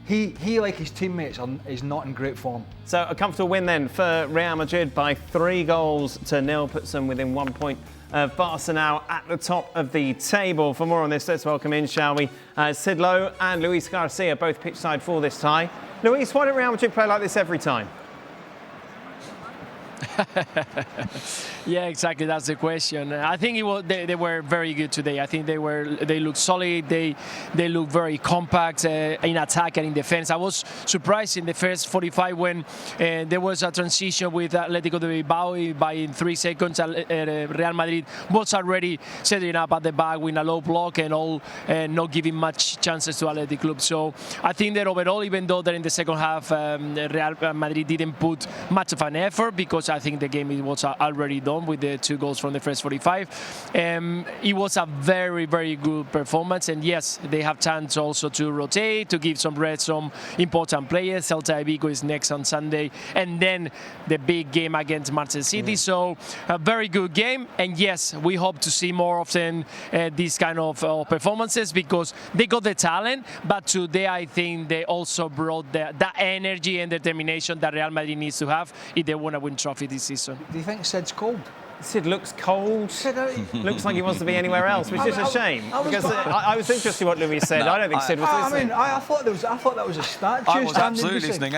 he like his teammates, is not in great form. So a comfortable win then for Real Madrid by 3-0 puts them within 1 point of Barca now at the top of the table. For more on this, let's welcome in, shall we, Sid Lowe and Luis Garcia, both pitch side for this tie. Luis, why don't Real Madrid play like this every time? Yeah, exactly. That's the question. I think they were very good today. I think they looked solid. They looked very compact in attack and in defense. I was surprised in the first 45 when there was a transition with Atletico de Bilbao. By 3 seconds, Real Madrid was already setting up at the back with a low block and all, not giving much chances to Athletic Club. So I think that overall, even though that in the second half Real Madrid didn't put much of an effort, because I think the game was already done with the 2 goals from the first 45. It was a very, very good performance, and yes, they have chance also to rotate, to give some rest some important players. Celta Vigo is next on Sunday, and then the big game against Manchester City. So a very good game, and yes, we hope to see more often these kind of performances, because they got the talent, but today I think they also brought that energy and determination that Real Madrid needs to have if they want to win trophy this season. Do you think Sid's cold? Sid looks cold. Looks like he wants to be anywhere else, which is a shame. Because I was interested in what Louis said. No, I don't think Sid was listening. I thought that was a statue. I was absolutely listening.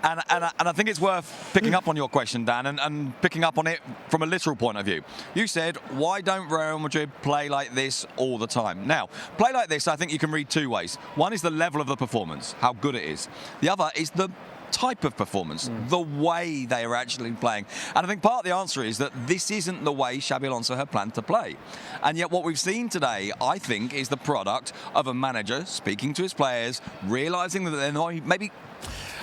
And I think it's worth picking up on your question, Dan, and picking up on it from a literal point of view. You said, why don't Real Madrid play like this all the time? Now, play like this, I think you can read 2 ways. One is the level of the performance, how good it is. The other is the type of performance, the way they are actually playing. And I think part of the answer is that this isn't the way Xabi Alonso had planned to play. And yet what we've seen today, I think, is the product of a manager speaking to his players, realising that they're not, maybe,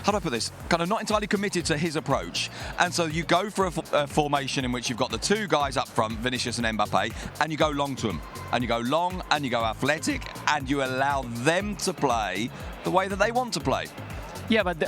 how do I put this, kind of not entirely committed to his approach. And so you go for a formation in which you've got the 2 guys up front, Vinicius and Mbappe, and you go long to them. And you go long and you go athletic, and you allow them to play the way that they want to play. Yeah, but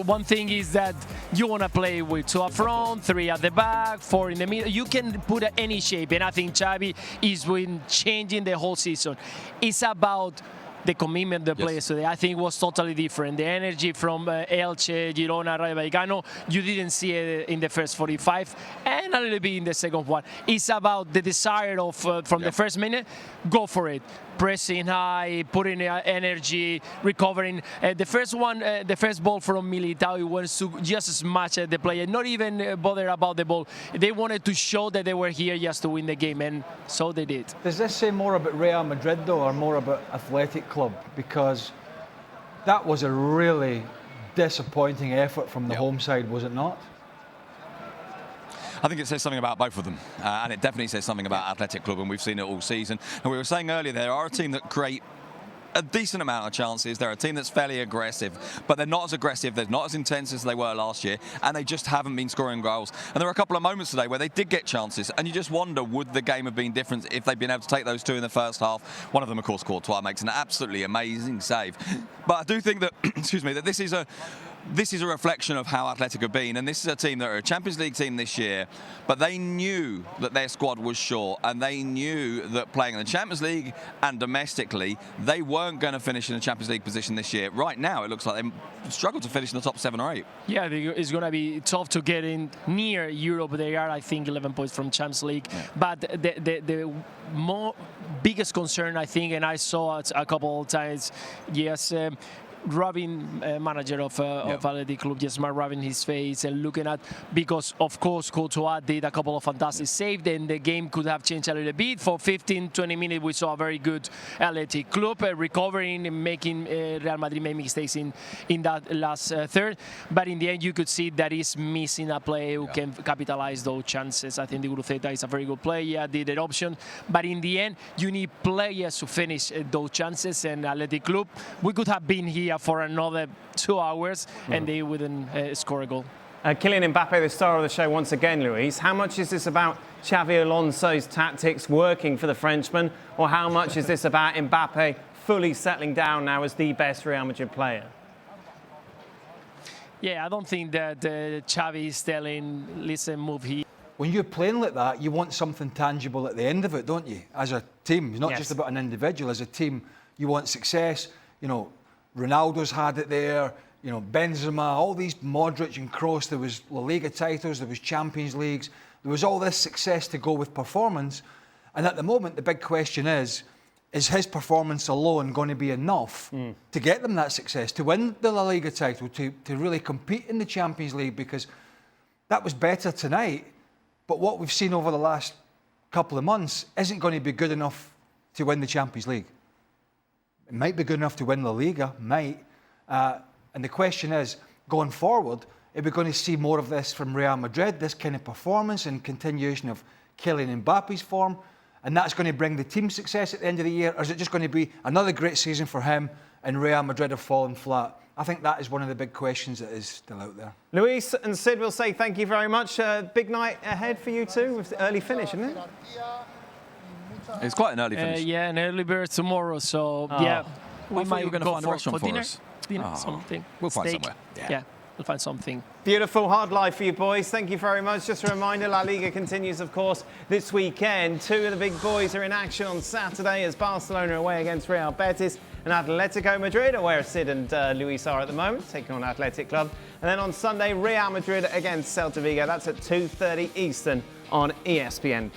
one thing is that you want to play with 2 up front, 3 at the back, 4 in the middle. You can put any shape, and I think Xabi is been changing the whole season. It's about the commitment the players today, I think, was totally different. The energy from Elche, Girona, Rayo Vallecano, you didn't see it in the first 45 and a little bit in the second one. It's about the desire of from the first minute, go for it. Pressing high, putting energy, recovering. The first ball from Militao, he wants to just smash the player, not even bother about the ball. They wanted to show that they were here just to win the game, and so they did. Does this say more about Real Madrid, though, or more about Athletic Club? Because that was a really disappointing effort from the home side, was it not? I think it says something about both of them, and it definitely says something about Athletic Club, and we've seen it all season. And we were saying earlier, they are a team that create a decent amount of chances. They're a team that's fairly aggressive, but they're not as aggressive, they're not as intense as they were last year, and they just haven't been scoring goals. And there were a couple of moments today where they did get chances, and you just wonder, would the game have been different if they'd been able to take those 2 in the first half? One of them, of course, Courtois makes an absolutely amazing save. But I do think that, excuse me, that this is a reflection of how Athletic have been, and this is a team that are a Champions League team this year, but they knew that their squad was short, and they knew that playing in the Champions League and domestically, they weren't going to finish in a Champions League position this year. Right now, it looks like they struggle to finish in the top 7 or 8. Yeah, it's going to be tough to get in near Europe. They are, I think, 11 points from Champions League. Yeah. But the biggest concern, I think, and I saw it a couple of times, rubbing manager of Athletic Club, just rubbing his face and looking at, because of course Courtois did a couple of fantastic saves, then the game could have changed a little bit. For 15-20 minutes we saw a very good Athletic Club recovering and making Real Madrid make mistakes in that last third, but in the end you could see that he's missing a player who can capitalize those chances. I think the Guruceta is a very good player, did an option, but in the end you need players to finish those chances, and Athletic Club, we could have been here for another 2 hours and they wouldn't score a goal. Kylian Mbappe, the star of the show once again, Luis. How much is this about Xabi Alonso's tactics working for the Frenchman, or how much is this about Mbappe fully settling down now as the best Real Madrid player? Yeah, I don't think that Xavi is telling, listen, move here. When you're playing like that, you want something tangible at the end of it, don't you? As a team, it's not just about an individual. As a team, you want success. You know, Ronaldo's had it there. You know, Benzema, all these Modric and Kroos. There was La Liga titles, there was Champions Leagues. There was all this success to go with performance. And at the moment, the big question is his performance alone going to be enough to get them that success, to win the La Liga title, to really compete in the Champions League? Because that was better tonight, but what we've seen over the last couple of months isn't going to be good enough to win the Champions League. It might be good enough to win La Liga, might. And the question is, going forward, are we going to see more of this from Real Madrid, this kind of performance and continuation of Kylian Mbappe's form? And that's going to bring the team success at the end of the year? Or is it just going to be another great season for him and Real Madrid have fallen flat? I think that is one of the big questions that is still out there. Luis and Sid will say thank you very much. Big night ahead for you two with the early finish, isn't it? It's quite an early finish. Yeah, an early bird tomorrow. So yeah, we might might going to go find a restaurant for dinner. us. Dinner, something. We'll find Steak. somewhere. Yeah, we'll find something. Beautiful, hard life for you boys. Thank you very much. Just a reminder, La Liga continues, of course, this weekend. Two of the big boys are in action on Saturday as Barcelona away against Real Betis and Atletico Madrid, where Sid and Luis are at the moment, taking on Athletic Club. And then on Sunday, Real Madrid against Celta Vigo. That's at 2:30 Eastern on ESPN+.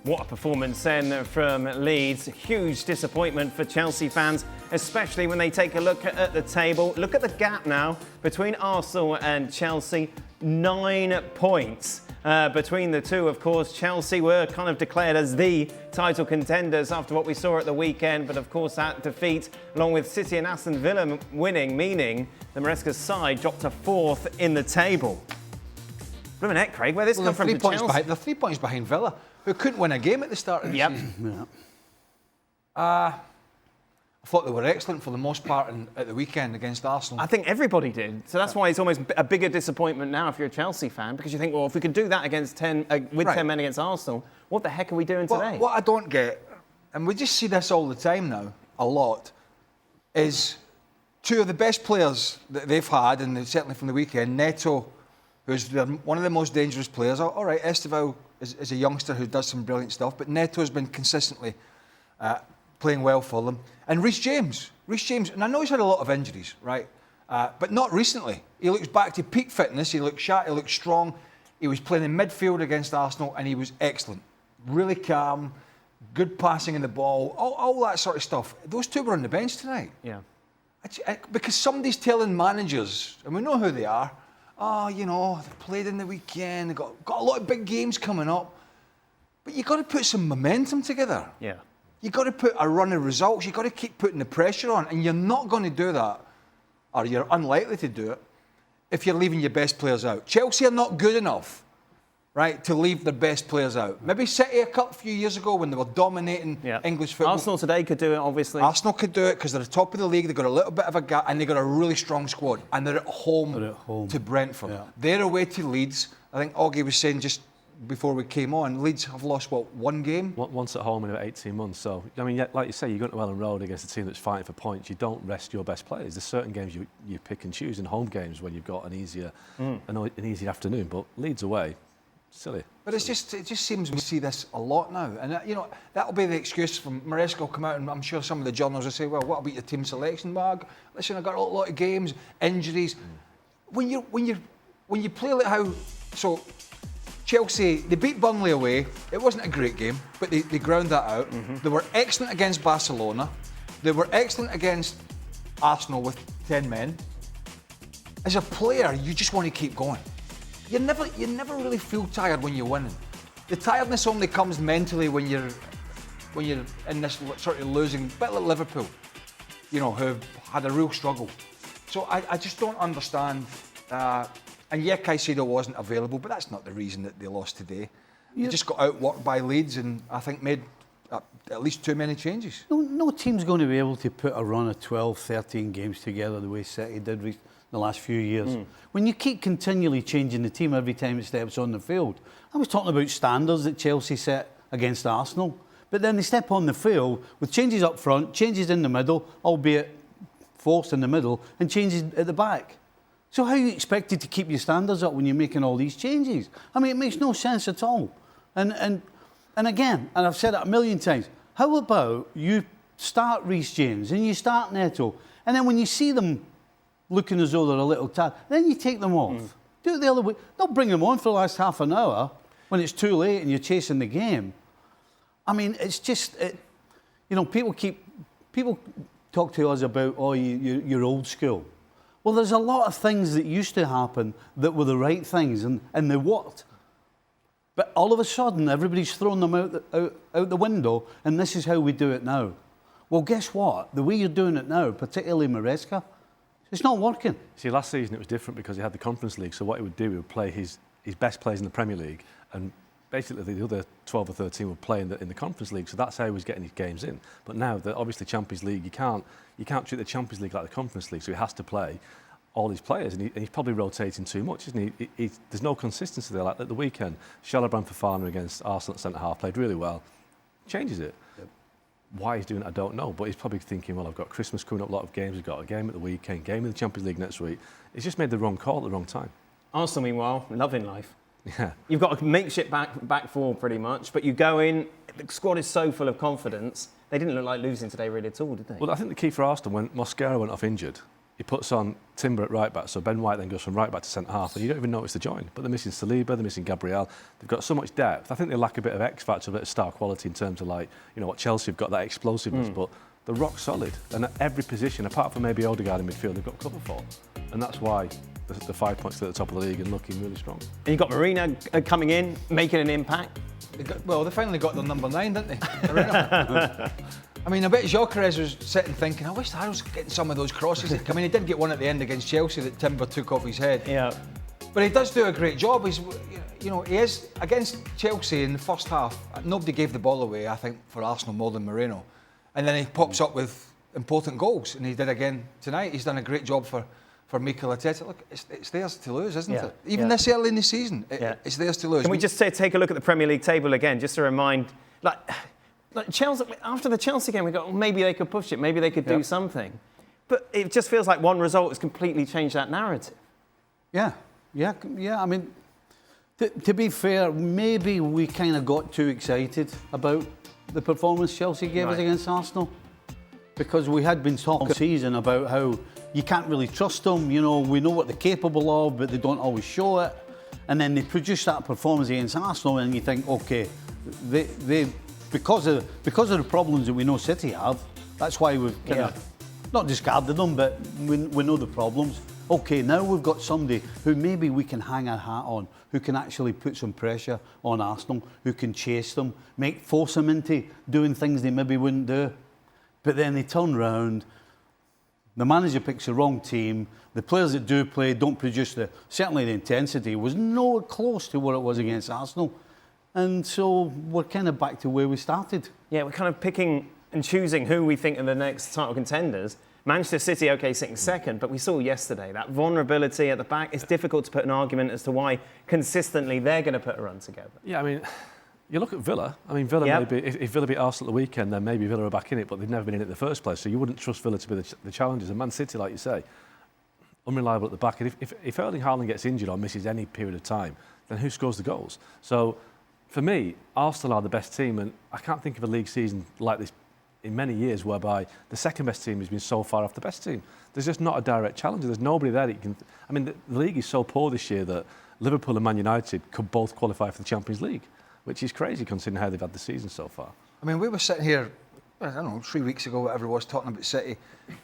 What a performance then from Leeds. Huge disappointment for Chelsea fans, especially when they take a look at the table. Look at the gap now between Arsenal and Chelsea. 9 points between the two. Of course, Chelsea were kind of declared as the title contenders after what we saw at the weekend. But of course, that defeat, along with City and Aston Villa winning, meaning the Maresca's side dropped to 4th in the table. Blooming heck, Craig, where this come from to Chelsea? They're 3 points behind Villa, who couldn't win a game at the start of the season. I thought they were excellent for the most part at the weekend against Arsenal. I think everybody did. So that's why it's almost a bigger disappointment now if you're a Chelsea fan, because you think, well, if we could do that against 10 men against Arsenal, what the heck are we doing today? What I don't get, and we just see this all the time now, a lot, is two of the best players that they've had, and certainly from the weekend, Neto, who's one of the most dangerous players. All right, Esteval is a youngster who does some brilliant stuff, but Neto has been consistently playing well for them. And Reece James, and I know he's had a lot of injuries, right? But not recently. He looks back to peak fitness, he looks sharp, he looks strong. He was playing in midfield against Arsenal and he was excellent. Really calm, good passing in the ball, all that sort of stuff. Those two were on the bench tonight. Yeah. Because somebody's telling managers, and we know who they are, you know, they played in the weekend, they've got a lot of big games coming up. But you've got to put some momentum together. Yeah. You've got to put a run of results. You've got to keep putting the pressure on. And you're not going to do that, or you're unlikely to do it, if you're leaving your best players out. Chelsea are not good enough, right, to leave their best players out. Maybe City a few years ago when they were dominating English football. Arsenal today could do it, obviously. Arsenal could do it because they're at the top of the league. They've got a little bit of a gap and they've got a really strong squad. And they're at home, to Brentford. Yeah. They're away to Leeds. I think Augie was saying just before we came on, Leeds have lost, one game? Once at home in about 18 months. So, I mean, like you say, you're going to Ellen Road against a team that's fighting for points. You don't rest your best players. There's certain games you pick and choose, in home games when you've got an easier afternoon. But Leeds away, silly. But it just seems we see this a lot now. And, you know, that'll be the excuse from Maresca will come out and I'm sure some of the journals will say, well, what about your team selection, Marg? Listen, I've got a lot of games, injuries. When you play like how... So, Chelsea, they beat Burnley away. It wasn't a great game, but they ground that out. They were excellent against Barcelona. They were excellent against Arsenal with 10 men. As a player, you just want to keep going. You never really feel tired when you're winning. The tiredness only comes mentally when you're in this sort of losing, a bit like Liverpool, you know, who had a real struggle. So I just don't understand. And yeah, Caicedo wasn't available, but that's not the reason that they lost today. They just got outworked by Leeds and I think made at least too many changes. No team's going to be able to put a run of 12, 13 games together the way City did the last few years. When you keep continually changing the team every time it steps on the field. I was talking about standards that Chelsea set against Arsenal, but then they step on the field with changes up front, changes in the middle, albeit forced in the middle, and changes at the back. So how are you expected to keep your standards up when you're making all these changes? I mean, it makes no sense at all. And again, and I've said it a million times, how about you start Reece James and you start Neto, and then when you see them looking as though they're a little tired, then you take them off. Do it the other way. Don't bring them on for the last half an hour when it's too late and you're chasing the game. I mean, it's just, people talk to us about, oh, you're old school. Well, there's a lot of things that used to happen that were the right things and they worked. But all of a sudden, everybody's thrown them out the window, and this is how we do it now. Well, guess what? The way you're doing it now, particularly Maresca, it's not working. See, last season it was different because he had the Conference League, so what he would do, he would play his best players in the Premier League, and basically the other 12 or 13 would play in the Conference League, so that's how he was getting his games in. But now, obviously Champions League, you can't treat the Champions League like the Conference League, so he has to play all these players, and he's probably rotating too much, isn't he? There's no consistency there. Like at the weekend, Shalabrand Fofana against Arsenal at centre-half played really well. Changes it. Yep. Why he's doing it, I don't know, but he's probably thinking, well, I've got Christmas coming up, a lot of games, I've got a game at the weekend, game in the Champions League next week. He's just made the wrong call at the wrong time. Arsenal, meanwhile, loving life. Yeah. You've got a makeshift back four pretty much, but you go in, the squad is so full of confidence. They didn't look like losing today really at all, did they? Well, I think the key for Arsenal, when Mosquera went off injured, he puts on Timber at right back, so Ben White then goes from right back to centre half, and you don't even notice the join. But they're missing Saliba, they're missing Gabriel. They've got so much depth. I think they lack a bit of X factor, a bit of star quality in terms of what Chelsea have got, that explosiveness. But they're rock solid, and at every position, apart from maybe Odegaard in midfield, they've got cover for, and that's why the 5 points at the top of the league and looking really strong. And you've got Marina coming in, making an impact. They finally got their number 9, didn't they? I mean, I bet Gyökeres was sitting thinking, I wish I was getting some of those crosses. I mean, he did get one at the end against Chelsea that Timber took off his head. Yeah. But he does do a great job. He is against Chelsea in the first half. Nobody gave the ball away, I think, for Arsenal more than Moreno. And then he pops up with important goals, and he did again tonight. He's done a great job for Mikel Arteta. Look, it's theirs to lose, isn't it? Even this early in the season, it's theirs to lose. Can we just take a look at the Premier League table again, just to remind, like Chelsea, after the Chelsea game, we got, well, maybe they could push it, maybe they could do something. But it just feels like one result has completely changed that narrative. Yeah. I mean, to be fair, maybe we kind of got too excited about the performance Chelsea gave us against Arsenal, because we had been talking all season about how you can't really trust them. We know what they're capable of, but they don't always show it. And then they produce that performance against Arsenal, and you think, okay, they because of the problems that we know City have, that's why we've kind of not discarded them, but we know the problems. Okay, now we've got somebody who maybe we can hang our hat on, who can actually put some pressure on Arsenal, who can chase them, force them into doing things they maybe wouldn't do. But then they turn round, the manager picks the wrong team, the players that do play don't produce certainly the intensity was nowhere close to what it was against Arsenal. And so we're kind of back to where we started. Yeah, we're kind of picking and choosing who we think are the next title contenders. Manchester City, okay, sitting second, but we saw yesterday that vulnerability at the back. It's difficult to put an argument as to why consistently they're going to put a run together. Yeah, I mean, you look at Villa. I mean, Villa maybe, if Villa beat Arsenal at the weekend, then maybe Villa are back in it, but they've never been in it in the first place. So you wouldn't trust Villa to be the challengers. And Man City, like you say, unreliable at the back. And if Erling Haaland gets injured or misses any period of time, then who scores the goals? So for me, Arsenal are the best team, and I can't think of a league season like this in many years whereby the second best team has been so far off the best team. There's just not a direct challenger. There's nobody there that you can... I mean, the league is so poor this year that Liverpool and Man United could both qualify for the Champions League, which is crazy considering how they've had the season so far. I mean, we were sitting here, I don't know, 3 weeks ago, whatever it was, talking about City,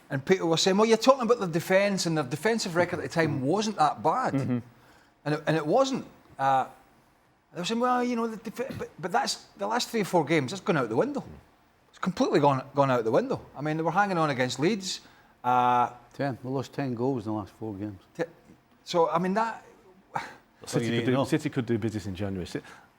and people were saying, well, you're talking about their defence, and their defensive record at the time wasn't that bad. Mm-hmm. And it wasn't. They were saying, well, but that's the last 3 or 4 games, that's gone out the window. It's completely gone out the window. I mean, they were hanging on against Leeds. 10. We lost 10 goals in the last 4 games. So, I mean, that... City could do business in January.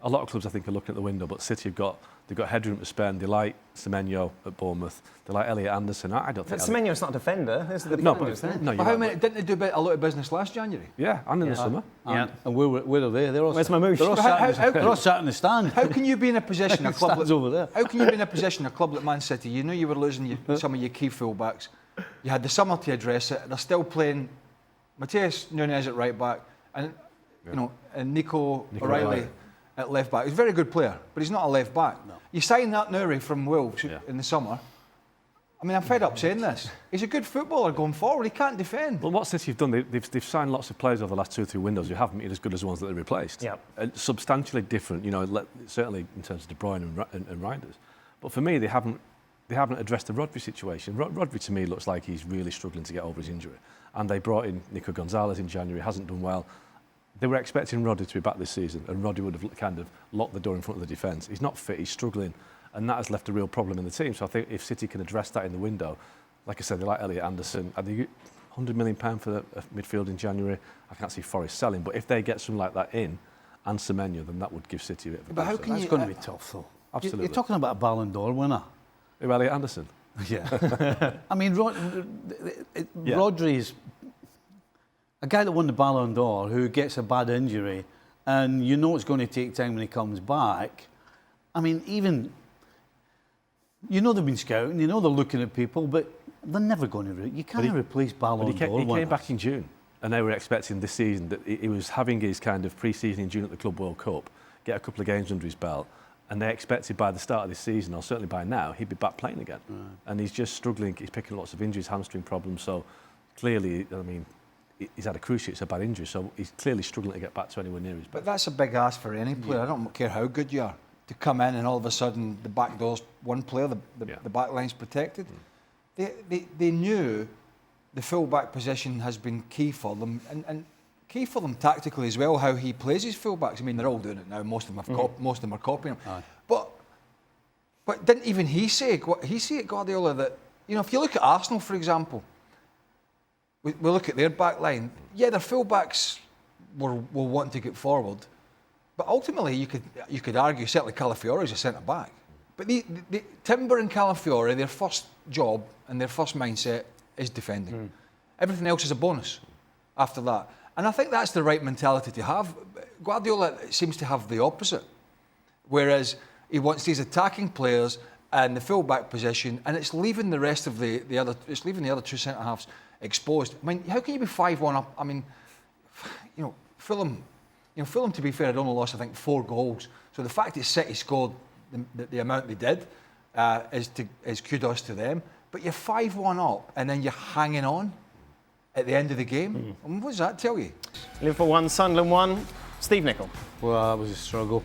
A lot of clubs, I think, are looking at the window, but City they've got headroom to spend. They like Semenyo at Bournemouth. They like Elliot Anderson. I don't think... Semenyo's not a defender. How many? Didn't they do a lot of business last January? Yeah, and in the summer. And where are they? Where's Mamouche? They're all sat in the stand. How can you be in a position, a club like, over there? How can you be in a position, a club like Man City? You know you were losing some of your key fullbacks. You had the summer to address it. They're still playing Matheus Nunes at right back, and and Nico O'Reilly at left back. He's a very good player, but he's not a left back. No. You signed that Nouri from Wolves in the summer, I mean, I'm fed up saying this. He's a good footballer going forward. He can't defend. Well, what City have done, they've signed lots of players over the last 2 or 3 windows who haven't been as good as the ones that they replaced. Yep. Substantially different, you know, certainly in terms of De Bruyne and Reinders. But for me, they haven't addressed the Rodri situation. Rodri, to me, looks like he's really struggling to get over his injury. And they brought in Nico Gonzalez in January, hasn't done well. They were expecting Rodri to be back this season, and Rodri would have kind of locked the door in front of the defence. He's not fit, he's struggling, and that has left a real problem in the team. So I think if City can address that in the window, like I said, they like Elliot Anderson. I think £100 million for the midfield in January. I can't see Forest selling, but if they get something like that in, and Semenyo, then that would give City a bit of a But how boost. can That's you... going to be tough, though. Absolutely. You're talking about a Ballon d'Or winner. Who, Elliot Anderson? Yeah. I mean, Rodri's a guy that won the Ballon d'Or who gets a bad injury, and you know it's going to take time when he comes back. I mean, even... You know they've been scouting, you know they're looking at people, but they're never going to... You can't replace Ballon d'Or. He came back in June, and they were expecting this season that he was having his kind of pre-season in June at the Club World Cup, get a couple of games under his belt, and they expected by the start of this season, or certainly by now, he'd be back playing again. Right. And he's just struggling. He's picking lots of injuries, hamstring problems. So clearly, I mean, he's had a cruciate, it's a bad injury. So he's clearly struggling to get back to anywhere near his best. But that's a big ask for any player. I don't care how good you are. To come in and all of a sudden the back door's one player, the back line's protected. They knew the full-back position has been key for them, and key for them tactically as well, how he plays his full-backs. I mean, they're all doing it now. Most of them are copying him. Aye. But didn't even he say it, Guardiola, that, you know, if you look at Arsenal, for example, we look at their back line, yeah, their full-backs were wanting to get forward. But ultimately, you could argue, certainly Calafiore is a centre-back. But the Timber and Calafiore, their first job and their first mindset is defending. Everything else is a bonus after that. And I think that's the right mentality to have. Guardiola seems to have the opposite. Whereas he wants these attacking players and the full-back position, and it's leaving the rest of the other two centre-halves exposed. I mean, how can you be 5-1 up? I mean, you know, Fulham, to be fair, had only lost, I think, 4 goals. So the fact that City scored the amount they did is kudos to them. But you're 5-1 up and then you're hanging on at the end of the game. I mean, what does that tell you? Liverpool 1, Sunderland 1. Steve Nicol. Well, that was a struggle.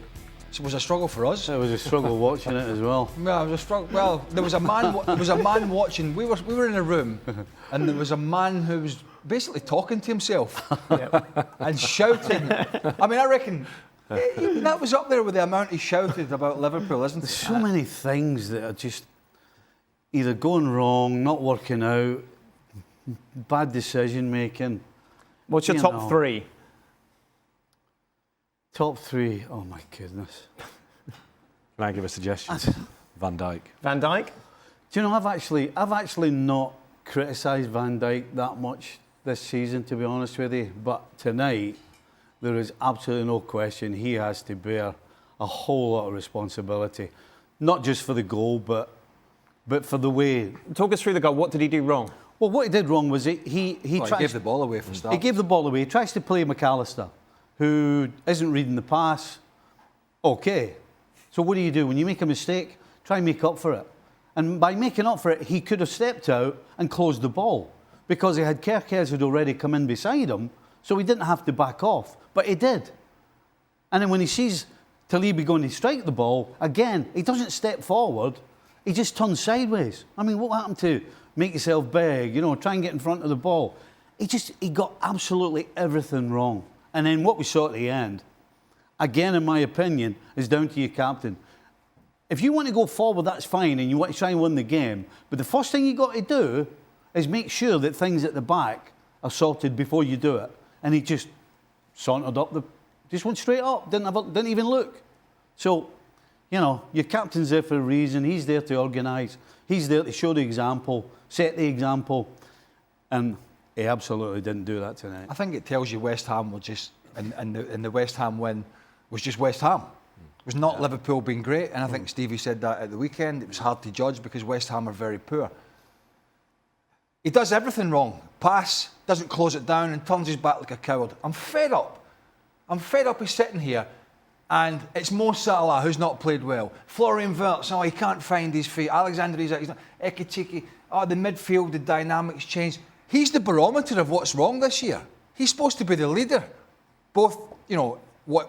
So it was a struggle for us. It was a struggle watching it as well. Well, it was a struggle. Well, there was a man watching. We were in a room, and there was a man who was basically talking to himself and shouting. I mean, I reckon that was up there with the amount he shouted about Liverpool, isn't it? There's so many things that are just either going wrong, not working out, bad decision making. What's your top 3? Top 3, oh my goodness. Can I give a suggestion? Van Dijk. Van Dijk? Do you know, I've actually not criticised Van Dijk that much this season, to be honest with you. But tonight, there is absolutely no question he has to bear a whole lot of responsibility. Not just for the goal, but for the way... Talk us through the goal. What did he do wrong? Well, what he did wrong was he gave the ball away for start. He gave the ball away. He tries to play McAllister, who isn't reading the pass. Okay. So what do? When you make a mistake, try and make up for it. And by making up for it, he could have stepped out and closed the ball because he had Kerkez who'd already come in beside him, so he didn't have to back off. But he did. And then when he sees Talibi going to strike the ball, again, he doesn't step forward. He just turns sideways. I mean, what happened to make yourself big, try and get in front of the ball? He got absolutely everything wrong. And then what we saw at the end, again, in my opinion, is down to your captain. If you want to go forward, that's fine, and you want to try and win the game. But the first thing you got to do is make sure that things at the back are sorted before you do it. And he just sauntered up, just went straight up, didn't even look. So, your captain's there for a reason. He's there to organise. He's there to show the example, set the example, and he absolutely didn't do that tonight. I think it tells you West Ham were just, and the West Ham win was just West Ham. It was not Liverpool being great, and I think Stevie said that at the weekend. It was hard to judge because West Ham are very poor. He does everything wrong. Pass, doesn't close it down, and turns his back like a coward. I'm fed up. I'm fed up of sitting here And it's Mo Salah who's not played well. Florian Wirtz, he can't find his feet. Alexander Isak, he's not. Ekitike, the midfield, the dynamics change. He's the barometer of what's wrong this year. He's supposed to be the leader, both,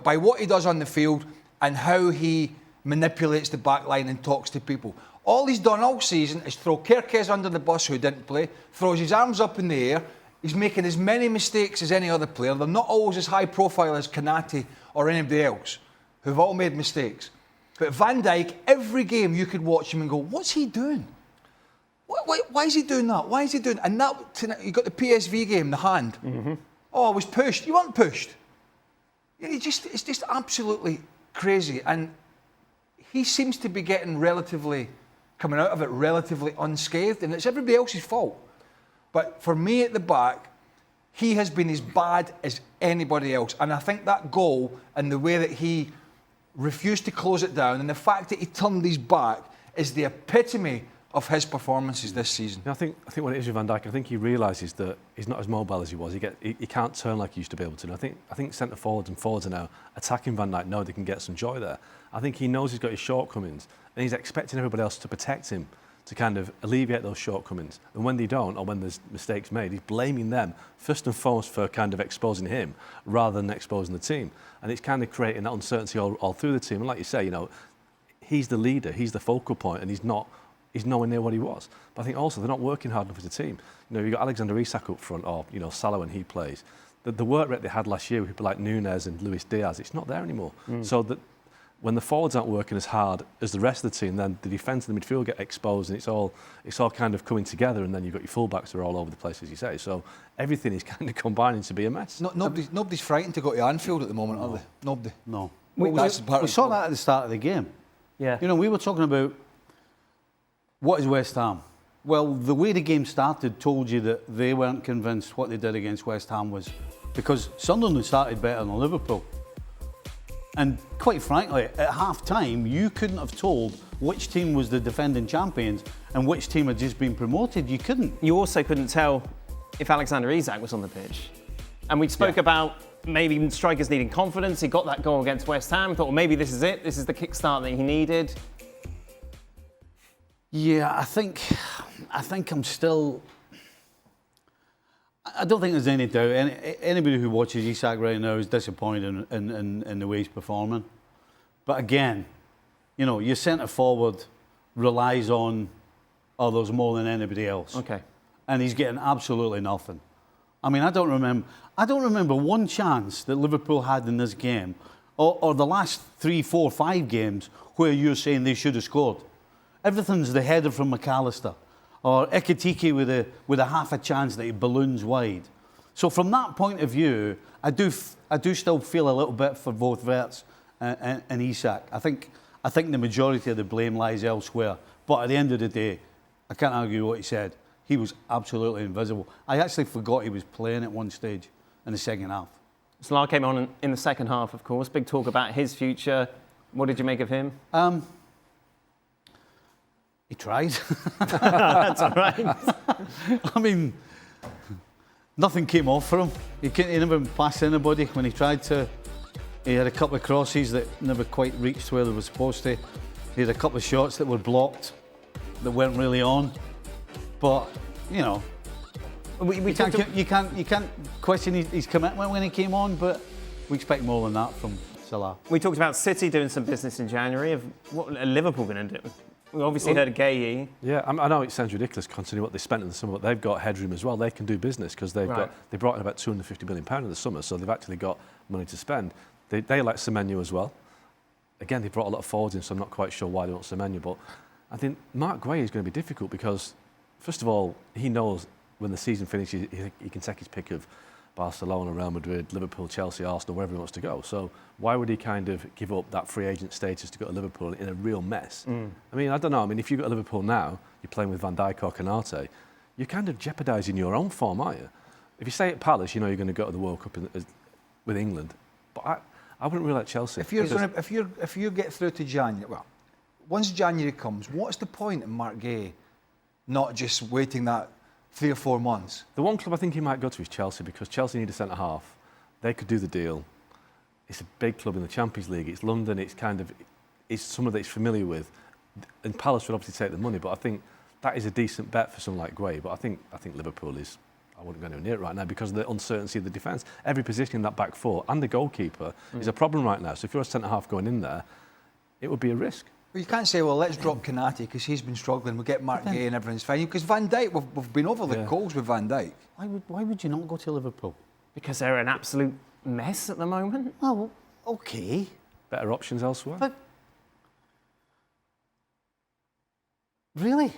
by what he does on the field and how he manipulates the back line and talks to people. All he's done all season is throw Kerkez under the bus, who didn't play, throws his arms up in the air. He's making as many mistakes as any other player. They're not always as high profile as Kanate or anybody else, who've all made mistakes. But Van Dijk, every game you could watch him and go, what's he doing? Why is he doing that? Why is he doing? And that tonight, you got the PSV game, the hand. Mm-hmm. I was pushed. You weren't pushed. It's just absolutely crazy. And he seems to be coming out of it relatively unscathed, and it's everybody else's fault. But for me at the back, he has been as bad as anybody else. And I think that goal and the way that he refused to close it down and the fact that he turned his back is the epitome of his performances this season. I think what it is with Van Dijk, I think he realises that he's not as mobile as he was. He can't turn like he used to be able to. And I think centre forwards and forwards are now attacking Van Dijk, know they can get some joy there. I think he knows he's got his shortcomings and he's expecting everybody else to protect him, to kind of alleviate those shortcomings. And when they don't, or when there's mistakes made, he's blaming them first and foremost for kind of exposing him rather than exposing the team. And it's kind of creating that uncertainty all through the team. And like you say, he's the leader, he's the focal point, and he's nowhere near what he was. But I think also they're not working hard enough as a team. You've got Alexander Isak up front, or Salah when he plays. The work rate they had last year with people like Nunez and Luis Diaz, it's not there anymore. So that when the forwards aren't working as hard as the rest of the team, then the defence and the midfield get exposed, and it's all kind of coming together. And then you've got your fullbacks who are all over the place, as you say. So everything is kind of combining to be a mess. Nobody's frightened to go to Anfield at the moment, are they? Nobody. No. We saw that at the start of the game. Yeah. We were talking about what is West Ham. Well, the way the game started told you that they weren't convinced what they did against West Ham was because Sunderland started better than Liverpool. And quite frankly, at half-time, you couldn't have told which team was the defending champions and which team had just been promoted. You couldn't. You also couldn't tell if Alexander Isak was on the pitch. And we spoke about maybe strikers needing confidence. He got that goal against West Ham. Thought, well, maybe this is it. This is the kickstart that he needed. Yeah, I think I'm still... I don't think there's any doubt. Anybody who watches Isak right now is disappointed in the way he's performing. But again, your centre forward relies on others more than anybody else. Okay. And he's getting absolutely nothing. I mean, I don't remember one chance that Liverpool had in this game, or the last 3, 4, 5 games where you're saying they should have scored. Everything's the header from McAllister. Or Ekitike with a half a chance that he balloons wide. So from that point of view, I do still feel a little bit for both Wirtz and Isak. I think the majority of the blame lies elsewhere. But at the end of the day, I can't argue what he said. He was absolutely invisible. I actually forgot he was playing at one stage in the second half. Salah came on in the second half, of course. Big talk about his future. What did you make of him? He tried. That's all right. I mean, nothing came off for him. He never passed anybody when he tried to. He had a couple of crosses that never quite reached where they were supposed to. He had a couple of shots that were blocked, that weren't really on. But, you can't question his commitment when he came on, but we expect more than that from Salah. We talked about City doing some business in January. What are Liverpool going to do? We obviously heard of Gueye. Yeah, I know it sounds ridiculous considering what they spent in the summer, but they've got headroom as well. They can do business because they brought in about £250 million in the summer, so they've actually got money to spend. They like Semenyo as well. Again, they brought a lot of forwards in, so I'm not quite sure why they want Semenyo, but I think Mark Gueye is going to be difficult because, first of all, he knows when the season finishes, he can take his pick of Barcelona, Real Madrid, Liverpool, Chelsea, Arsenal, wherever he wants to go. So why would he kind of give up that free agent status to go to Liverpool in a real mess? I mean, I don't know. I mean, if you go to Liverpool now, you're playing with Van Dijk or Kanate, you're kind of jeopardising your own form, aren't you? If you stay at Palace, you're going to go to the World Cup with England. But I wouldn't rule out Chelsea. If you get through to January, well, once January comes, what's the point in Mark Gueye not just waiting that 3 or 4 months? The one club I think he might go to is Chelsea because Chelsea need a centre-half. They could do the deal. it's a big club in the Champions League. It's London. It's someone that he's familiar with. And Palace would obviously take the money, but I think that is a decent bet for someone like Gray. But I think Liverpool is. I wouldn't go anywhere near it right now because of the uncertainty of the defence. Every position in that back four and the goalkeeper is a problem right now. So if you're a centre-half going in there, it would be a risk. Well, you can't say, well, let's drop Konate because he's been struggling. We'll get Mark Gay and everything's fine. Because Van Dijk, we've been over the goals with Van Dijk. Why would you not go to Liverpool? Because they're an absolute mess at the moment. Oh, okay. Better options elsewhere. But really?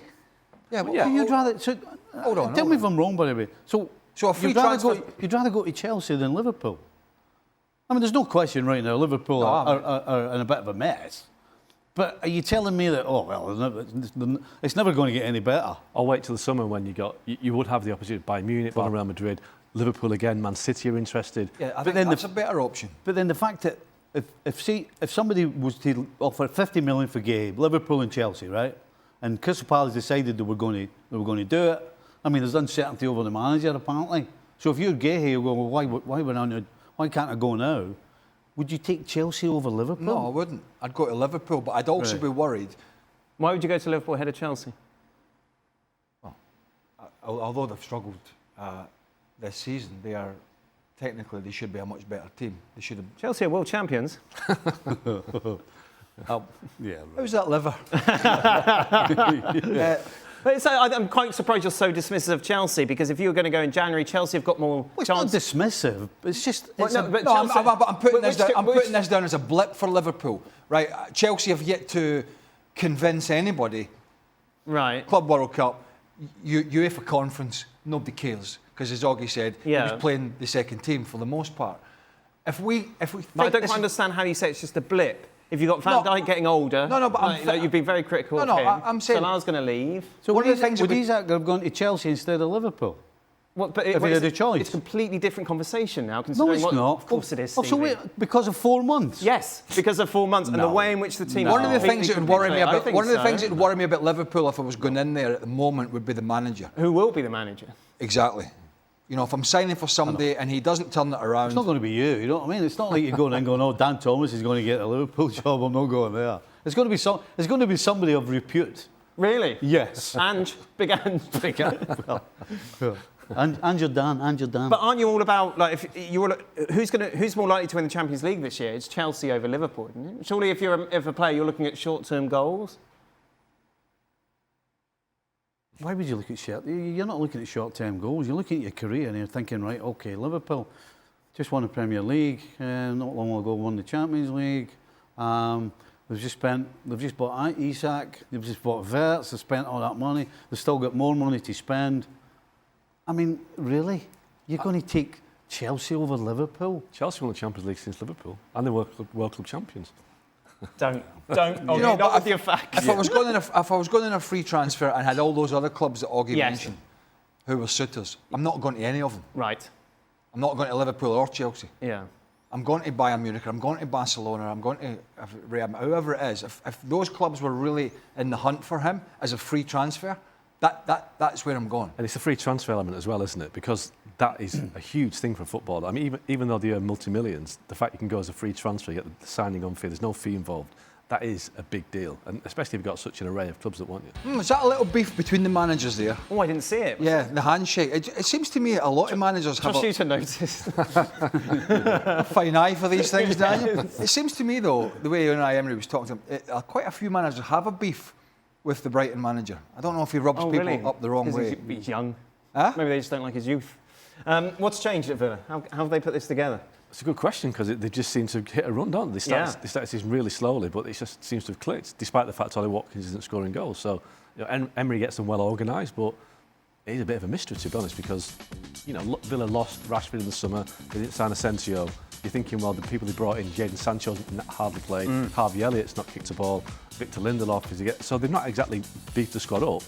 Yeah, but You'd rather. So, hold on. Tell me if I'm wrong, by the way. So a free transfer. You'd rather go to Chelsea than Liverpool. I mean, there's no question right now. Liverpool are in a bit of a mess. But are you telling me that? Oh well, it's never going to get any better. I'll wait till the summer when you would have the opportunity to buy Munich, Real Madrid, Liverpool again, Man City are interested. Yeah, I think that's a better option. But then the fact that if somebody was to offer 50 million for Gabe, Liverpool and Chelsea, right? And Crystal Palace decided they were going to do it. I mean, there's uncertainty over the manager apparently. So if you're Gay, you go, well, why can't I go now? Would you take Chelsea over Liverpool? No, I wouldn't. I'd go to Liverpool, but I'd also be worried. Why would you go to Liverpool ahead of Chelsea? Well, although they've struggled this season, they should be a much better team. They should have. Chelsea are world champions. Yeah. Right. How's that liver? But I'm quite surprised you're so dismissive of Chelsea because if you were going to go in January, Chelsea have got more Well, it's chance. not dismissive. It's just. I'm putting this down as a blip for Liverpool. Right? Chelsea have yet to convince anybody. Right. Club World Cup, UEFA Conference, nobody cares because, as Augie said, he was playing the second team for the most part. If we But I don't quite understand how you say it's just a blip. If you've got Van Dijk getting older, but you've been very critical of him. I'm saying Salah's going to leave. So would Isak have gone to Chelsea instead of Liverpool? But if he had a choice? It's a completely different conversation now. No, it's not. Of course it is. Oh, so wait, because of 4 months? Yes, because of 4 months and the way in which the team. One of the things that would worry me about Liverpool if I was going in there at the moment would be the manager. Who will be the manager? Exactly. You know, if I'm signing for somebody and he doesn't turn it around... It's not going to be you know what I mean? It's not like you're going in and going, oh, Dan Thomas is going to get a Liverpool job, I'm not going there. It's going to be somebody of repute. Really? Yes. Ange, big Ange. Big Ange, well. And you're done. But aren't you all about, like, who's more likely to win the Champions League this year? It's Chelsea over Liverpool, isn't it? Surely if you're a player, you're looking at short-term goals? Why would you look at You're not looking at short-term goals. You're looking at your career and you're thinking, right, OK, Liverpool just won the Premier League, not long ago won the Champions League. They've just bought Isak, they've just bought Wirtz, they've spent all that money. They've still got more money to spend. I mean, really? You're going to take Chelsea over Liverpool? Chelsea won the Champions League since Liverpool, and they were World Club champions. Don't. But with your facts. If I was going in a free transfer and had all those other clubs that Augie mentioned, who were suitors, I'm not going to any of them. Right. I'm not going to Liverpool or Chelsea. Yeah. I'm going to Bayern Munich, I'm going to Barcelona, I'm going to Real, whoever it is. If those clubs were really in the hunt for him as a free transfer, that's where I'm going. And it's a free transfer element as well, isn't it? Because that is a huge thing for football. I mean, even though they earn multi-millions, the fact you can go as a free transfer, you get the signing on fee, there's no fee involved, that is a big deal. And especially if you've got such an array of clubs that want you. Is that a little beef between the managers there? Oh, I didn't see it. Yeah, the handshake. It seems to me a lot of managers have you to notice. a fine eye for these things, Daniel. It seems to me, though, the way Unai Emery was talking to him, quite a few managers have a beef with the Brighton manager. I don't know if he rubs people up the wrong way. He's young. Huh? Maybe they just don't like his youth. What's changed at Villa? How have they put this together? It's a good question because they just seem to hit a run, don't they? They start the season really slowly, but it just seems to have clicked, despite the fact Ollie Watkins isn't scoring goals. So, Emery gets them well organised, but it's a bit of a mystery, to be honest, because, Villa lost Rashford in the summer, they didn't sign Asensio. You're thinking, well, the people they brought in, Jadon Sancho's hardly played, Harvey Elliott's not kicked a ball, Victor Lindelof, so they've not exactly beefed the squad up,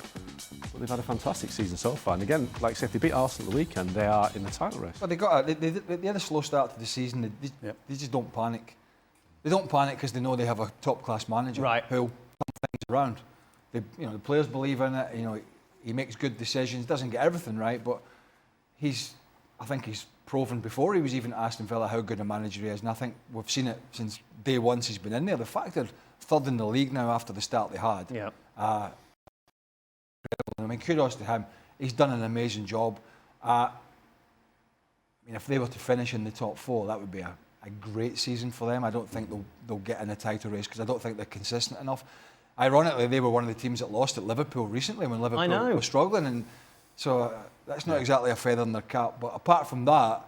but they've had a fantastic season so far. And again, like I said, if they beat Arsenal the weekend, they are in the title race. Well, they had a slow start to the season. They just don't panic. They don't panic because they know they have a top-class manager who'll turn things around. The players believe in it. He makes good decisions. Doesn't get everything right, but he's I think he's proven before he was even at Aston Villa how good a manager he is, and I think we've seen it since day one he's been in there. The fact they're third in the league now after the start they had, I mean, kudos to him. He's done an amazing job. I mean, if they were to finish in the top 4, that would be a great season for them. I don't think they'll get in the title race because I don't think they're consistent enough. Ironically, they were one of the teams that lost at Liverpool recently when Liverpool was struggling, and so that's not exactly a feather in their cap. But apart from that,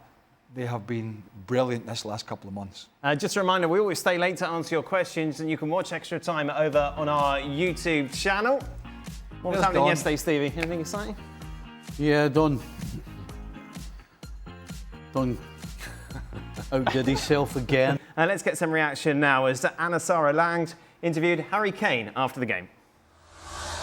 they have been brilliant this last couple of months. Just a reminder, we always stay late to answer your questions, and you can watch Extra Time over on our YouTube channel. What was happening yesterday, Stevie? Anything exciting? Yeah, Don outdid himself again. Let's get some reaction now as Anna Sarah Lang interviewed Harry Kane after the game.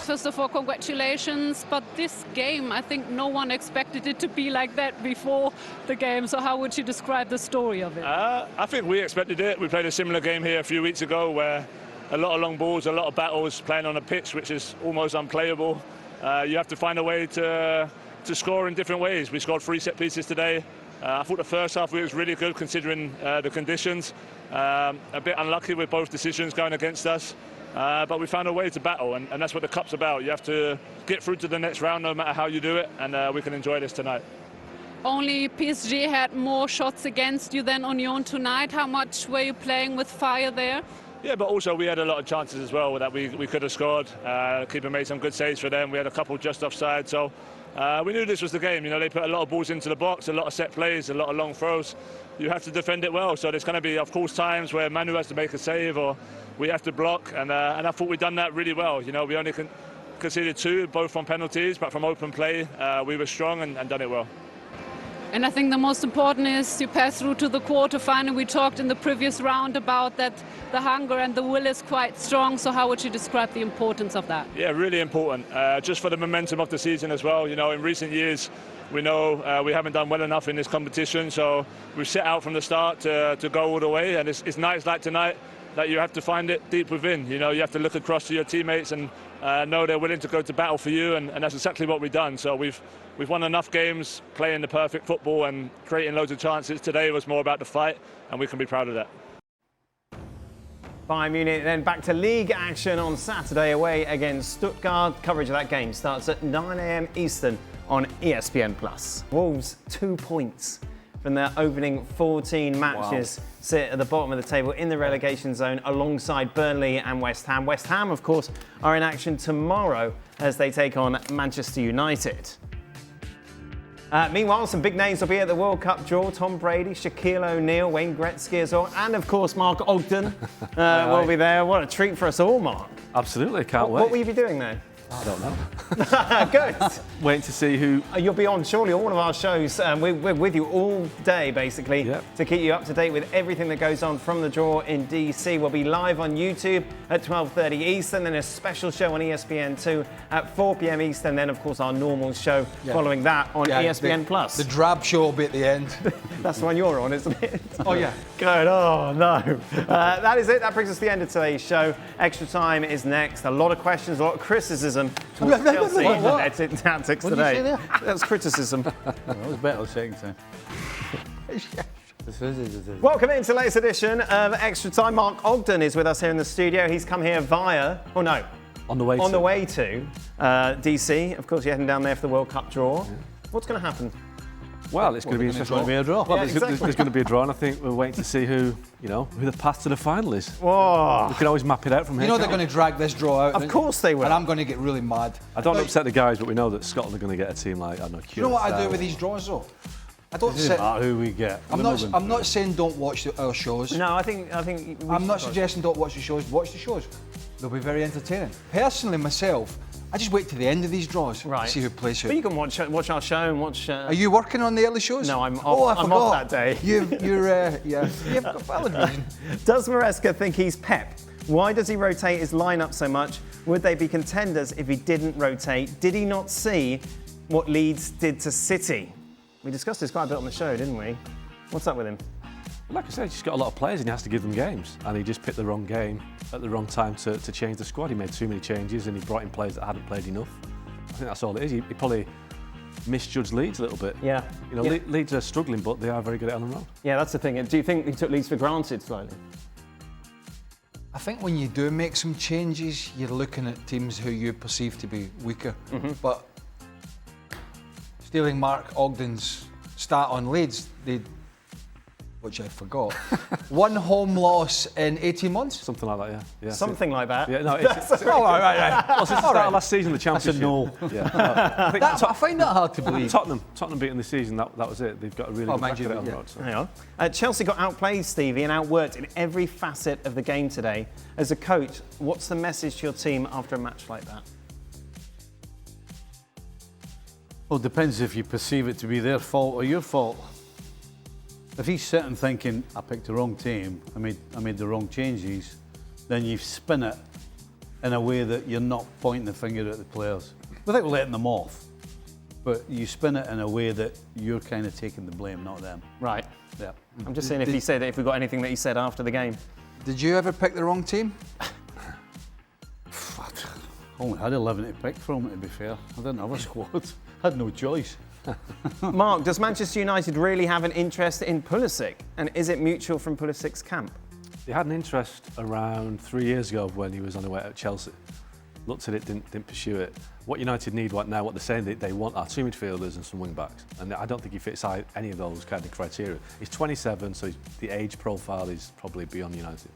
First of all, congratulations, but this game, I think no one expected it to be like that before the game, so how would you describe the story of it? I think we expected it. We played a similar game here a few weeks ago where a lot of long balls, a lot of battles, playing on a pitch which is almost unplayable. You have to find a way to score in different ways. We scored 3 set pieces today. I thought the first half was really good considering the conditions. A bit unlucky with both decisions going against us. But we found a way to battle, and that's what the Cup's about. You have to get through to the next round no matter how you do it, and we can enjoy this tonight. Only PSG had more shots against you than on your own tonight. How much were you playing with fire there? Yeah, but also we had a lot of chances as well that we could have scored. Keeper made some good saves for them. We had a couple just offside, so we knew this was the game. You know, they put a lot of balls into the box, a lot of set plays, a lot of long throws. You have to defend it well, so there's going to be, of course, times where Manu has to make a save or we have to block, and I thought we'd done that really well. You know, we only conceded 2, both from penalties, but from open play, we were strong and done it well. And I think the most important is you pass through to the quarterfinal. We talked in the previous round about that the hunger and the will is quite strong, so how would you describe the importance of that? Yeah, really important, just for the momentum of the season as well. You know, in recent years, we know we haven't done well enough in this competition, so we've set out from the start to go all the way, and it's nights like tonight that you have to find it deep within. You know, you have to look across to your teammates and know they're willing to go to battle for you, and that's exactly what we've done. So we've won enough games playing the perfect football and creating loads of chances. Today was more about the fight, and we can be proud of that. Bayern Munich then back to league action on Saturday away against Stuttgart. Coverage of that game starts at 9 a.m. Eastern on ESPN+. Wolves 2 points from their opening 14 matches. Wow. Sit at the bottom of the table in the relegation zone alongside Burnley and West Ham. West Ham, of course, are in action tomorrow as they take on Manchester United. Meanwhile, some big names will be at the World Cup draw. Tom Brady, Shaquille O'Neal, Wayne Gretzky as well, and of course Mark Ogden will be there. What a treat for us all, Mark. Absolutely, can't wait. What will you be doing there? I don't know. Good. Waiting to see who... You'll be on surely all of our shows. We're with you all day, basically, to keep you up to date with everything that goes on from the draw in DC. We'll be live on YouTube at 12:30 Eastern, then a special show on ESPN2 at 4 p.m. Eastern, then, of course, our normal show following that on ESPN+. The drab show will be at the end. That's the one you're on, isn't it? Oh, yeah. Good. Oh, no. That is it. That brings us to the end of today's show. Extra Time is next. A lot of questions, a lot of criticism towards Chelsea and their tactics today. What did you say there? That was criticism. That was better the second time. Welcome into the latest edition of Extra Time. Mark Ogden is with us here in the studio. He's come here via, on the way to DC. Of course, you're heading down there for the World Cup draw. What's going to happen? Well, it's going to be interesting. Going to be a draw. Well, there's going to be a draw, and I think we're waiting to see who the path to the final is. Whoa. We can always map it out from here. You know they're going to drag this draw out. Of course they will. And I'm going to get really mad. I don't upset the guys, but we know that Scotland are going to get a team like, I don't know, You know what I do with these draws, though? I don't sit... who we get. I'm not saying don't watch our shows. No, I think I'm not suggesting don't watch the shows. Watch the shows. They'll be very entertaining. Personally, myself, I just wait to the end of these draws to see who plays who. But you can watch our show and watch... Are you working on the early shows? No, I'm off, oh, I I'm forgot. off that day. You've got a valid reason. Does Maresca think he's Pep? Why does he rotate his lineup so much? Would they be contenders if he didn't rotate? Did he not see what Leeds did to City? We discussed this quite a bit on the show, didn't we? What's up with him? Like I said, he's got a lot of players and he has to give them games. And he just picked the wrong game at the wrong time to change the squad. He made too many changes and he brought in players that hadn't played enough. I think that's all it is. He probably misjudged Leeds a little bit. Yeah. You know, Leeds are struggling, but they are very good at Ellen Road. Yeah, that's the thing. Do you think he took Leeds for granted slightly? I think when you do make some changes, you're looking at teams who you perceive to be weaker. But stealing Mark Ogden's stat on Leeds, which I forgot, one home loss in 18 months? Something like that, yeah. Something like that. Yeah, no, it's right. well, since the start of last season, the Championship. That's a no. Yeah, no, I find that hard to believe. Tottenham beating the season, that was it. They've got a really good record at Ellen Road. So. Hang on. Chelsea got outplayed, Stevie, and outworked in every facet of the game today. As a coach, what's the message to your team after a match like that? Well, it depends if you perceive it to be their fault or your fault. If he's sitting thinking, I picked the wrong team, I made the wrong changes, then you spin it in a way that you're not pointing the finger at the players, without letting them off. But you spin it in a way that you're kind of taking the blame, not them. Right. Yeah. I'm just saying if we got anything that he said after the game. Did you ever pick the wrong team? Only had 11 to pick from, to be fair. I didn't have a squad. I had no choice. Mark, does Manchester United really have an interest in Pulisic? And is it mutual from Pulisic's camp? They had an interest around 3 years ago when he was on the way out of Chelsea. Looked at it, didn't pursue it. What United need right now, what they're saying, they want are two midfielders and some wing backs. And I don't think he fits any of those kind of criteria. He's 27, so the age profile is probably beyond United.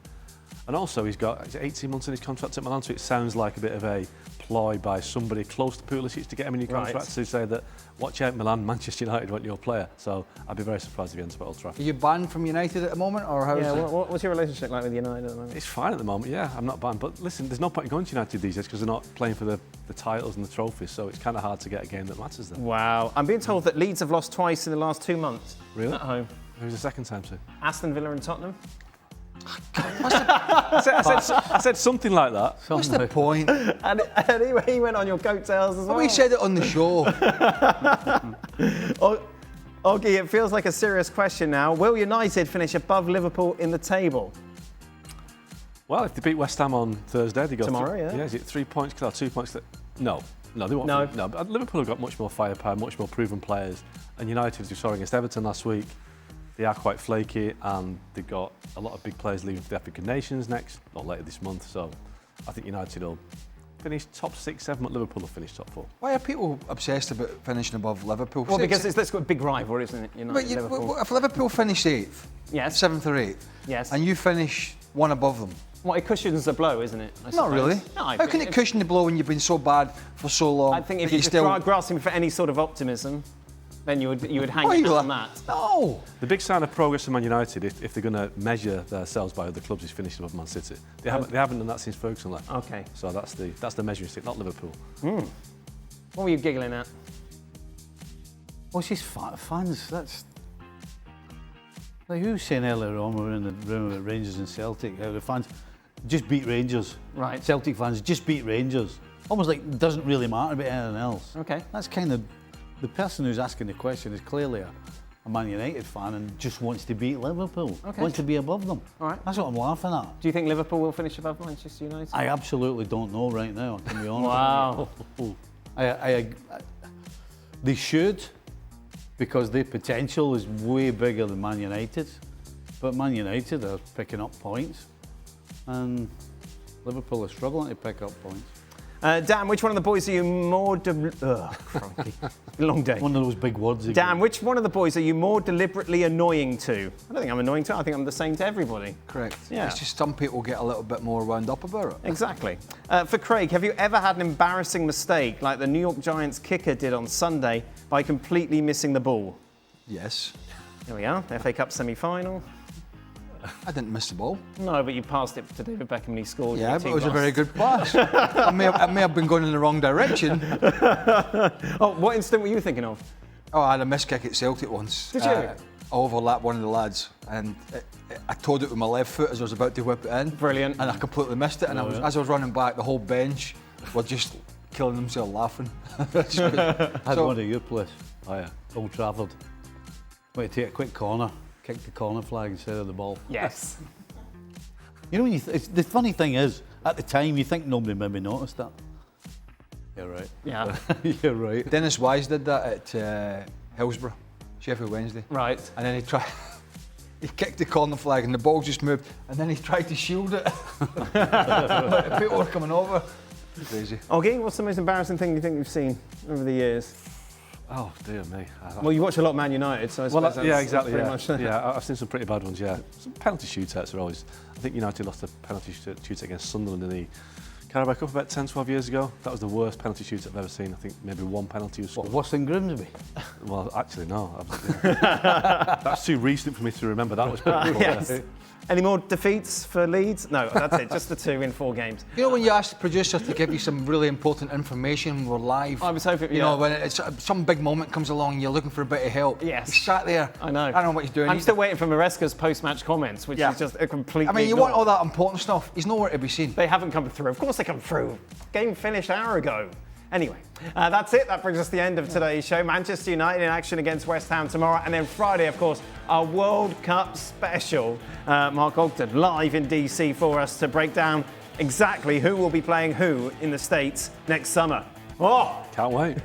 And also, he's got 18 months in his contract at Milan, so it sounds like a bit of a ploy by somebody close to Pulisic to get him a new contract to say that, watch out Milan, Manchester United want your player. So I'd be very surprised if he ends up at Old Trafford. Are you banned from United at the moment, or how is it? What's your relationship like with United at the moment? It's fine at the moment, yeah, I'm not banned. But listen, there's no point in going to United these days because they're not playing for the titles and the trophies, so it's kind of hard to get a game that matters then. Wow. I'm being told that Leeds have lost twice in the last 2 months. Really? At home. Who's the second time, too? Aston Villa and Tottenham. I said something like that. What's the point? And he went on your coattails as well. We said it on the show. Oggy, it feels like a serious question now. Will United finish above Liverpool in the table? Well, if they beat West Ham on Thursday, they go tomorrow. Yeah, is it 3 points? 2 points? No, they won't. No, but Liverpool have got much more firepower, much more proven players, and United, as we saw against Everton last week, they are quite flaky, and they've got a lot of big players leaving for the African Nations next, or later this month. So I think United will finish top 6, 7, but Liverpool will finish top 4. Why are people obsessed about finishing above Liverpool? Well, because it's got a big rival, isn't it? United, Liverpool. If Liverpool finish 8th, yes, 7th or 8th, yes, and you finish one above them, well, it cushions the blow, isn't it? Not really. No, how can it cushion the blow when you've been so bad for so long? I think if you're just grasping for any sort of optimism, then you would hang it on that. No. The big sign of progress for Man United, if they're going to measure themselves by other clubs, is finishing above Man City. They haven't done that since Ferguson left. Okay. So that's the measuring stick, not Liverpool. What were you giggling at? Well, she's fans. That's like who was saying earlier on. We were in the room with Rangers and Celtic. How the fans just beat Rangers. Right. Celtic fans just beat Rangers. Almost like it doesn't really matter about anything else. Okay. That's kind of. The person who's asking the question is clearly a Man United fan and just wants to beat Liverpool, wants to be above them. All right. That's what I'm laughing at. Do you think Liverpool will finish above Manchester United? I absolutely don't know right now, I can be honest. Wow. They should, because their potential is way bigger than Man United. But Man United are picking up points, and Liverpool are struggling to pick up points. Dan, which one of the boys are you more... crikey. Long day. One of those big words again. Dan, which one of the boys are you more deliberately annoying to? I don't think I'm annoying to. I think I'm the same to everybody. Correct. Yeah. It's just some people get a little bit more wound up about it. Exactly. For Craig, have you ever had an embarrassing mistake like the New York Giants kicker did on Sunday by completely missing the ball? Yes. Here we are, FA Cup semi-final. I didn't miss the ball. No, but you passed it to David Beckham and he scored. Yeah, but it was a very good pass. I may have been going in the wrong direction. Oh, what instant were you thinking of? Oh, I had a missed kick at Celtic once. Did you? I overlapped one of the lads, and I towed it with my left foot as I was about to whip it in. Brilliant. And I completely missed it, and as I was running back, the whole bench were just killing themselves laughing. I had one at your place. Oh yeah, Old Trafford. Wait, take a quick corner. Kick the corner flag instead of the ball. Yes. You know, when the funny thing is, at the time, you think nobody maybe noticed that. You're right. Yeah. You're right. Dennis Wise did that at Hillsborough, Sheffield Wednesday. Right. And then he kicked the corner flag and the ball just moved, and then he tried to shield it. But people were coming over. Crazy. Oggy, what's the most embarrassing thing you think you've seen over the years? Oh dear me. Well, you watch a lot of Man United, so I suppose that's, yeah, exactly. Pretty Yeah, much yeah. I've seen some pretty bad ones. Yeah, some penalty shootouts are always. I think United lost a penalty shootout against Sunderland in the Carabao Cup about 10, 12 years ago. That was the worst penalty shootout I've ever seen. I think maybe one penalty was scored. Worse than Grimsby? Well, actually, no. That's too recent for me to remember. That was pretty cool. Yes. Any more defeats for Leeds? No, that's it. Just the 2 in 4 games. You know when you ask the producer to give you some really important information, we're live. I was hoping, You know, when it's, some big moment comes along and you're looking for a bit of help. Yes. He sat there. I know. I don't know what he's doing. I'm still waiting for Maresca's post-match comments, which is just a complete. I mean, you want all that important stuff. He's nowhere to be seen. They haven't come through. Of course they come through. Game finished an hour ago. Anyway, that's it. That brings us to the end of today's show. Manchester United in action against West Ham tomorrow. And then Friday, of course, our World Cup special. Mark Ogden live in DC for us to break down exactly who will be playing who in the States next summer. Oh! Can't wait.